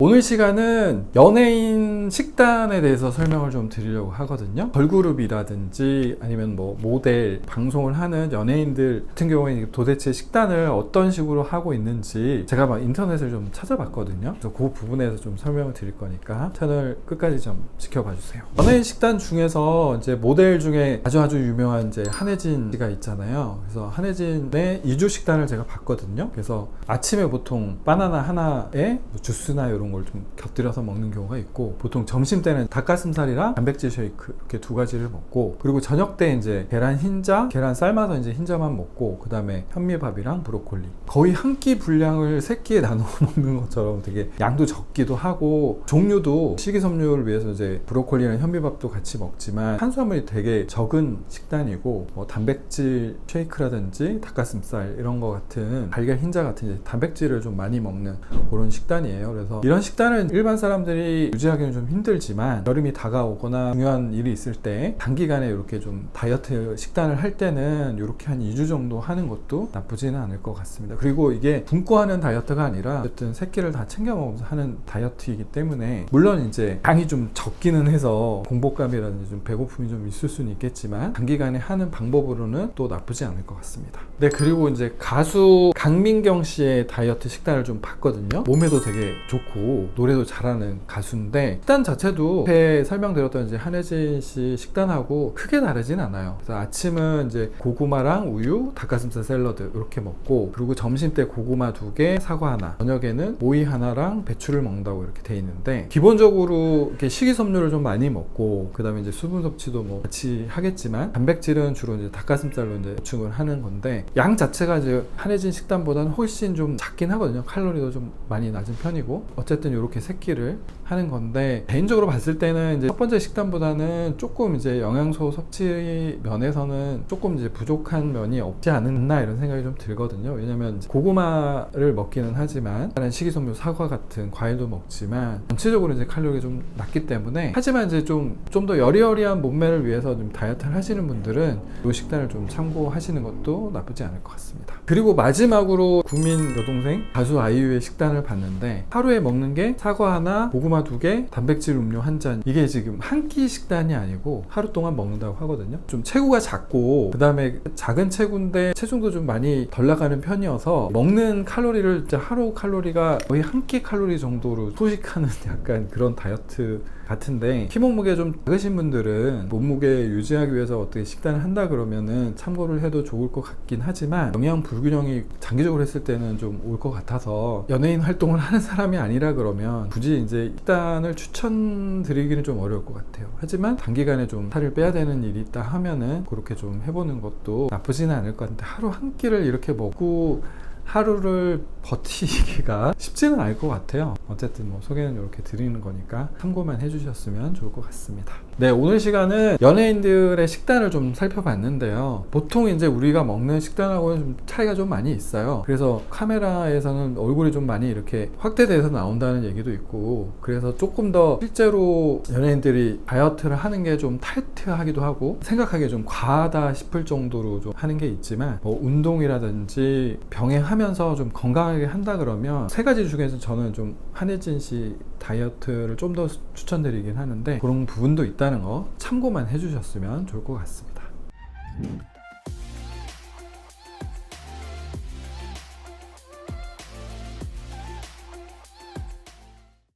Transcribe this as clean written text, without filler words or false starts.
오늘 시간은 연예인 식단에 대해서 설명을 좀 드리려고 하거든요. 걸그룹이라든지 아니면 뭐 모델, 방송을 하는 연예인들 같은 경우에 도대체 식단을 어떤 식으로 하고 있는지 제가 막 인터넷을 좀 찾아봤거든요. 그래서 그 부분에서 좀 설명을 드릴 거니까 채널 끝까지 좀 지켜봐 주세요. 연예인 식단 중에서 이제 모델 중에 아주 유명한 이제 한혜진 씨가 있잖아요. 그래서 한혜진의 2주 식단을 제가 봤거든요. 그래서 아침에 보통 바나나 하나에 주스나 이런 걸 좀 곁들여서 먹는 경우가 있고, 보통 점심 때는 닭가슴살이랑 단백질 쉐이크 이렇게 두 가지를 먹고, 그리고 저녁 때 이제 계란 흰자, 계란 삶아서 이제 흰자만 먹고, 그 다음에 현미밥이랑 브로콜리, 거의 한 끼 분량을 세 끼에 나눠 먹는 것처럼 되게 양도 적기도 하고, 종류도 식이섬유를 위해서 이제 브로콜리랑 현미밥도 같이 먹지만 탄수화물이 되게 적은 식단이고, 뭐 단백질 쉐이크라든지 닭가슴살 이런 거 같은 달걀 흰자 같은 이제 단백질을 좀 많이 먹는 그런 식단이에요. 그래서 이런 식단은 일반 사람들이 유지하기는 좀 힘들지만, 여름이 다가오거나 중요한 일이 있을 때 단기간에 이렇게 좀 다이어트 식단을 할 때는 이렇게 한 2주 정도 하는 것도 나쁘지는 않을 것 같습니다. 그리고 이게 굶고 하는 다이어트가 아니라 어쨌든 세 끼를 다 챙겨 먹으면서 하는 다이어트이기 때문에, 물론 이제 양이 좀 적기는 해서 공복감이라든지 좀 배고픔이 좀 있을 수는 있겠지만 단기간에 하는 방법으로는 또 나쁘지 않을 것 같습니다. 네, 그리고 이제 가수 강민경 씨의 다이어트 식단을 좀 봤거든요. 몸에도 되게 좋고 노래도 잘하는 가수인데, 식단 자체도 앞에 설명드렸던 이제 한혜진 씨 식단하고 크게 다르진 않아요. 그래서 아침은 이제 고구마랑 우유, 닭가슴살 샐러드 이렇게 먹고, 그리고 점심 때 고구마 2개, 사과 하나, 저녁에는 오이 하나랑 배추를 먹는다고 이렇게 돼 있는데, 기본적으로 이렇게 식이섬유를 좀 많이 먹고, 그 다음에 이제 수분 섭취도 뭐 같이 하겠지만 단백질은 주로 이제 닭가슴살로 이제 보충을 하는 건데, 양 자체가 이제 한혜진 식단보다는 훨씬 좀 작긴 하거든요. 칼로리도 좀 많이 낮은 편이고, 어쨌든 이렇게 세 끼를 하는 건데, 개인적으로 봤을 때는 이제 첫 번째 식단보다는 조금 이제 영양소 섭취 면에서는 조금 이제 부족한 면이 없지 않았나 이런 생각이 좀 들거든요. 왜냐면 고구마를 먹기는 하지만 다른 식이섬유 사과 같은 과일도 먹지만 전체적으로 이제 칼로리가 좀 낮기 때문에, 하지만 이제 좀 더 여리여리한 몸매를 위해서 좀 다이어트를 하시는 분들은 이 식단을 좀 참고하시는 것도 나쁘지 않을 것 같습니다. 그리고 마지막으로 구민 여동생 가수 아이유의 식단을 봤는데, 하루에 먹는 게 사과 하나, 고구마 2개, 단백질 음료 1잔, 이게 지금 한 끼 식단이 아니고 하루 동안 먹는다고 하거든요. 좀 체구가 작고, 그 다음에 작은 체구인데 체중도 좀 많이 덜 나가는 편이어서 먹는 칼로리를 이제 하루 칼로리가 거의 한 끼 칼로리 정도로 소식하는 약간 그런 다이어트 같은데, 키 몸무게 좀 작으신 분들은 몸무게 유지하기 위해서 어떻게 식단을 한다 그러면은 참고를 해도 좋을 것 같긴 하지만, 영양 불균형이 장기적으로 했을 때는 좀 올 것 같아서 연예인 활동을 하는 사람이 아니라 그러면 굳이 이제 식단을 추천드리기는 좀 어려울 것 같아요. 하지만 단기간에 좀 살을 빼야 되는 일이 있다 하면은 그렇게 좀 해보는 것도 나쁘지는 않을 것 같은데, 하루 한 끼를 이렇게 먹고 하루를 버티기가 쉽지는 않을 것 같아요. 어쨌든 뭐 소개는 이렇게 드리는 거니까 참고만 해주셨으면 좋을 것 같습니다. 네, 오늘 시간은 연예인들의 식단을 좀 살펴봤는데요. 보통 이제 우리가 먹는 식단하고는 좀 차이가 좀 많이 있어요. 그래서 카메라에서는 얼굴이 좀 많이 이렇게 확대돼서 나온다는 얘기도 있고, 그래서 조금 더 실제로 연예인들이 다이어트를 하는 게 좀 타이트하기도 하고, 생각하기에 좀 과하다 싶을 정도로 좀 하는 게 있지만, 뭐 운동이라든지 병행하면서 좀 건강하게 한다 그러면 세 가지 중에서 저는 좀 한혜진 씨 다이어트를 좀 더 추천드리긴 하는데, 그런 부분도 있다는 거 참고만 해주셨으면 좋을 것 같습니다.